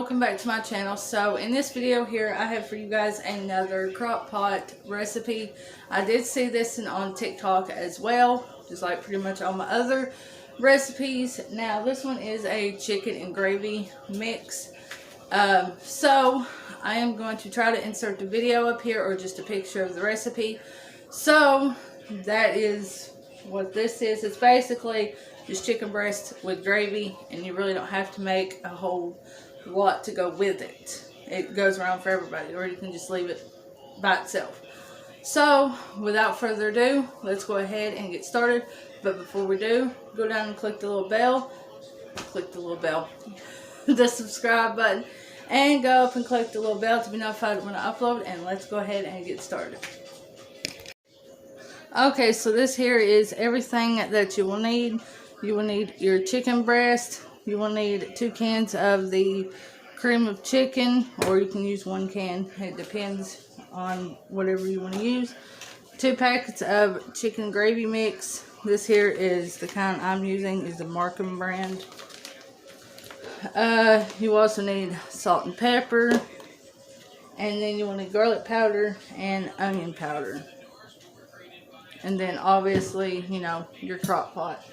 welcome back to my channel. So in this video here I have for you guys another crock pot recipe. I did see this on TikTok as well, just like pretty much all my other recipes. Now this one is a chicken and gravy mix. So I am going to try to insert the video up here or just a picture of the recipe. So that is what this is. It's basically just chicken breast with gravy, and you really don't have to make a whole lot to go with it. It goes around for everybody, or you can just leave it by itself. So without further ado, let's go ahead and get started. But before we do, go down and click the little bell, the subscribe button, and go up and click the little bell to be notified when I upload, and let's go ahead and get started. Okay, so this here is everything that you will need. You will need your chicken breast. You will need 2 cans of the cream of chicken, or you can use 1 can. It depends on whatever you want to use. 2 packets of chicken gravy mix. This here is the kind I'm using, is the Markham brand. You also need salt and pepper, and then you will need garlic powder and onion powder. And then obviously, you know, your crock pot.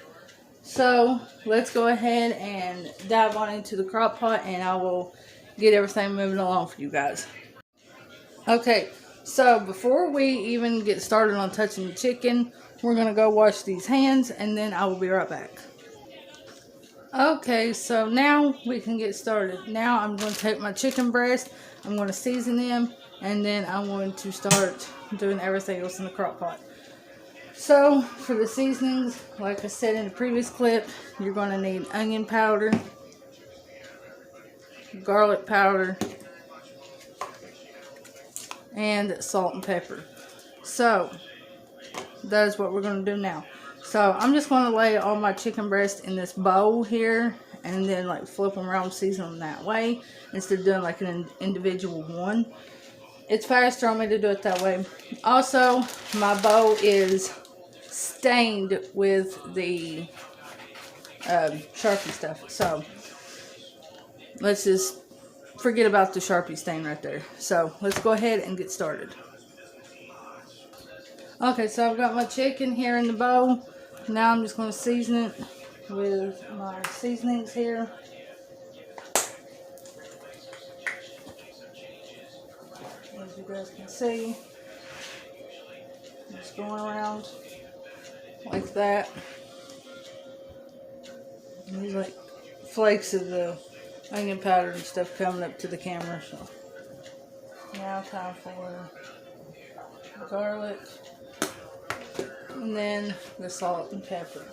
So let's go ahead and dive on into the crock pot, and I will get everything moving along for you guys. Okay, so before we even get started on touching the chicken, we're going to go wash these hands, and then I will be right back. Okay, so now we can get started. Now I'm going to take my chicken breast, I'm going to season them, and then I'm going to start doing everything else in the crock pot. So, for the seasonings, like I said in the previous clip, you're going to need onion powder, garlic powder, and salt and pepper. So, that is what we're going to do now. So, I'm just going to lay all my chicken breast in this bowl here, and then like flip them around, season them that way, instead of doing like an individual one. It's faster on me to do it that way. Also, my bowl is stained with the Sharpie stuff, so let's just forget about the Sharpie stain right there. So let's go ahead and get started. Okay, so I've got my chicken here in the bowl. Now I'm just going to season it with my seasonings here. As you guys can see, just going around like that. And there's like flakes of the onion powder and stuff coming up to the camera. So now time for the garlic, and then the salt and pepper.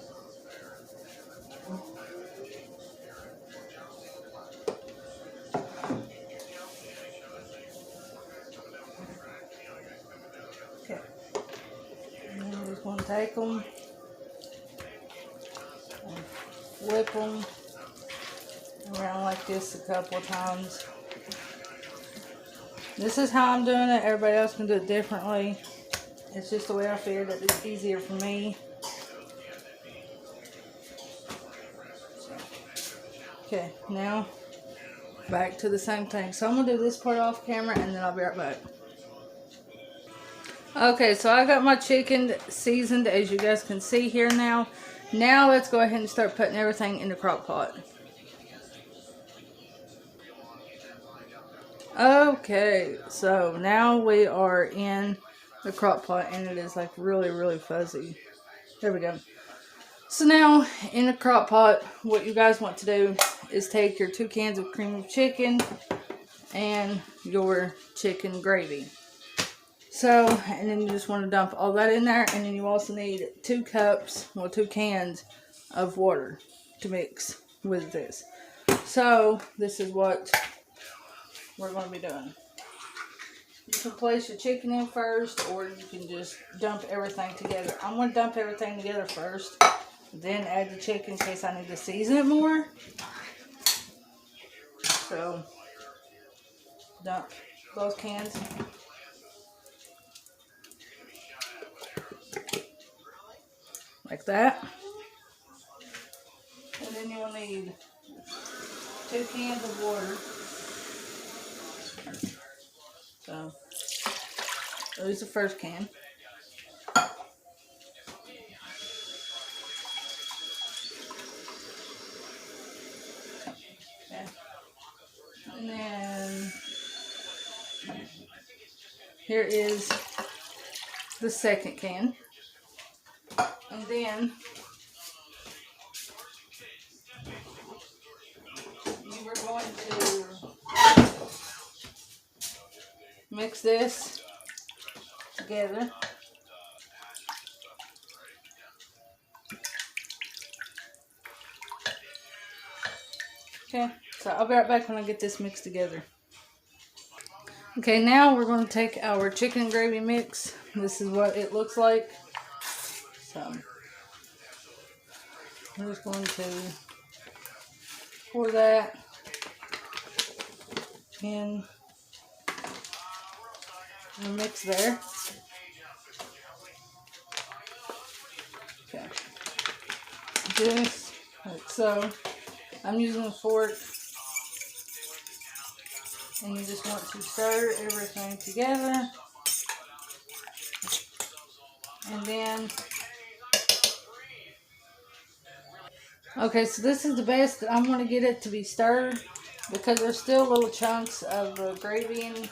Okay, and then I'm just going to take them and flip them around like this a couple of times. This is how I'm doing it. Everybody else can do it differently. It's just the way I figured that it's easier for me. Okay, now back to the same thing. So I'm going to do this part off camera, and then I'll be right back. Okay, so I got my chicken seasoned, as you guys can see here now. Now let's go ahead and start putting everything in the crock pot. Okay, so now we are in the crock pot, and it is like really fuzzy. There we go. So now in the crock pot, what you guys want to do is take your 2 cans of cream of chicken and your chicken gravy. So, and then you just want to dump all that in there, and then you also need 2 cups, well 2 cans of water to mix with this. So, this is what we're going to be doing. You can place your chicken in first, or you can just dump everything together. I'm going to dump everything together first, then add the chicken in case I need to season it more. So, dump both cans. Like that. And then you'll need 2 cans of water. So there's the first can. Okay. And then here is the second can. And then you are going to mix this together. Okay, so I'll be right back when I get this mixed together. Okay, now we're going to take our chicken gravy mix. This is what it looks like. So I'm just going to pour that in the mix there. Okay, just like so. I'm using a fork, and you just want to stir everything together. And then, okay, so this is the best. I'm going to get it to be stirred because there's still little chunks of the gravy and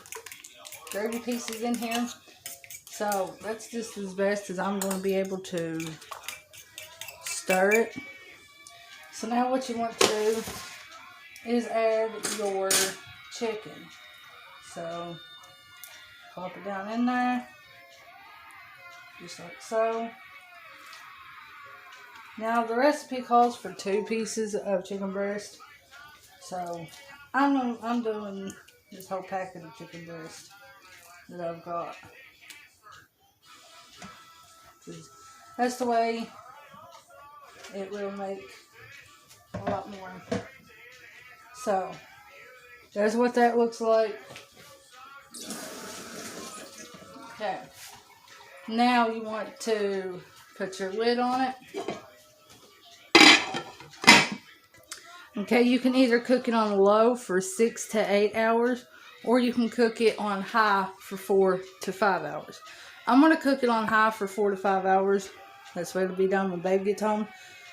gravy pieces in here. So that's just as best as I'm going to be able to stir it. So now what you want to do is add your chicken. So plop it down in there, just like so. Now the recipe calls for 2 pieces of chicken breast, so I'm doing this whole packet of chicken breast that I've got. That's the way it will make a lot more. So that's what that looks like. Okay. Now you want to put your lid on it. Okay, you can either cook it on low for 6 to 8 hours, or you can cook it on high for 4 to 5 hours. I'm going to cook it on high for 4 to 5 hours. That's what it'll be done when babe gets home.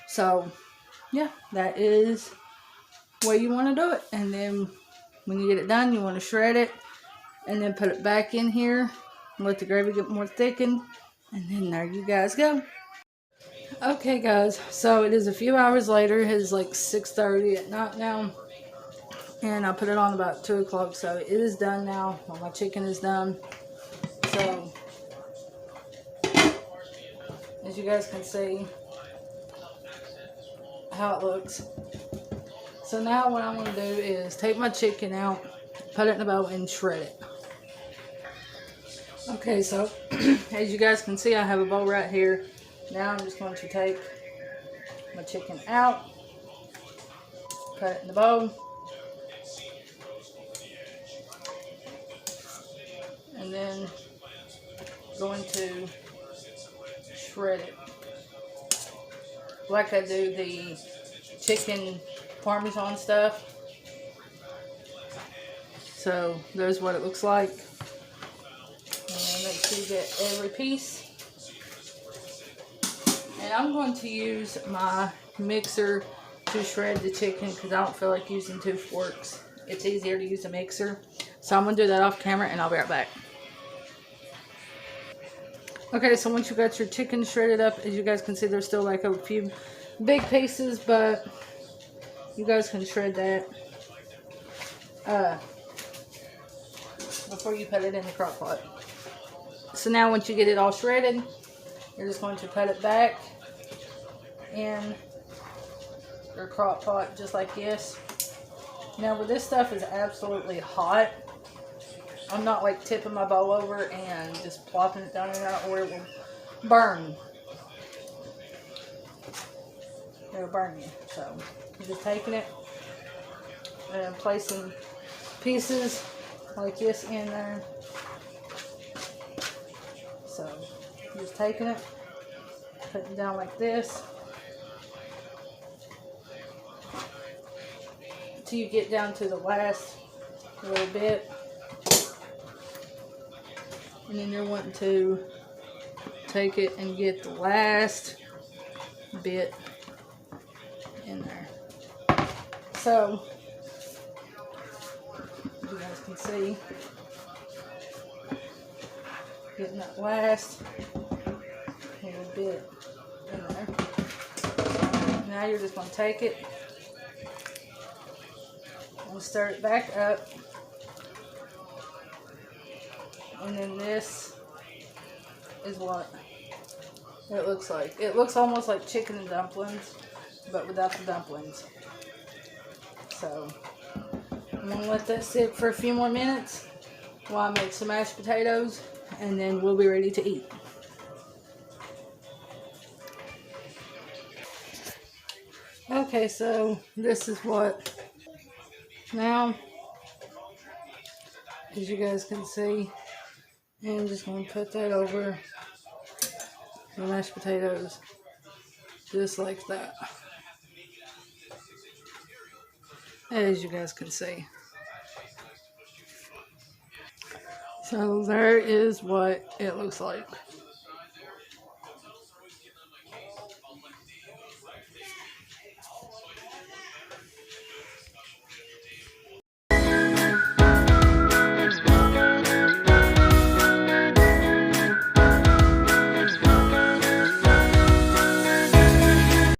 So, yeah, that is the way you want to do it. And then when you get it done, you want to shred it and then put it back in here and let the gravy get more thickened. And then there you guys go. Okay guys, so it is a few hours later. It is like 6:30 at night now, and I put it on about 2 o'clock, so it is done now. Well, my chicken is done. So as you guys can see how it looks. So now what I'm going to do is take my chicken out, put it in a bowl, and shred it. Okay, so as you guys can see, I have a bowl right here. Now I'm just going to take my chicken out, put it in the bowl, and then going to shred it like I do the chicken Parmesan stuff. So there's what it looks like. And make sure you get every piece. And I'm going to use my mixer to shred the chicken because I don't feel like using 2 forks. It's easier to use a mixer. So I'm going to do that off camera and I'll be right back. Okay, so once you got your chicken shredded up, as you guys can see, there's still like a few big pieces, but you guys can shred that before you put it in the crock pot. So now once you get it all shredded, you're just going to put it back in your crock pot just like this. Now where this stuff is absolutely hot, I'm not like tipping my bowl over and just plopping it down in there, or it will burn. It'll burn you. So you're just taking it and placing pieces like this in there. So you're just taking it, putting it down like this until you get down to the last little bit. And then you're wanting to take it and get the last bit in there. So, you guys can see, getting that last little bit in there. Now you're just going to take it and stir it back up. And then this is what it looks like. It looks almost like chicken and dumplings, but without the dumplings. So, I'm going to let that sit for a few more minutes while I make some mashed potatoes, and then we'll be ready to eat. Okay, so this is what, now, as you guys can see, I'm just going to put that over the mashed potatoes, just like that, as you guys can see. So there is what it looks like.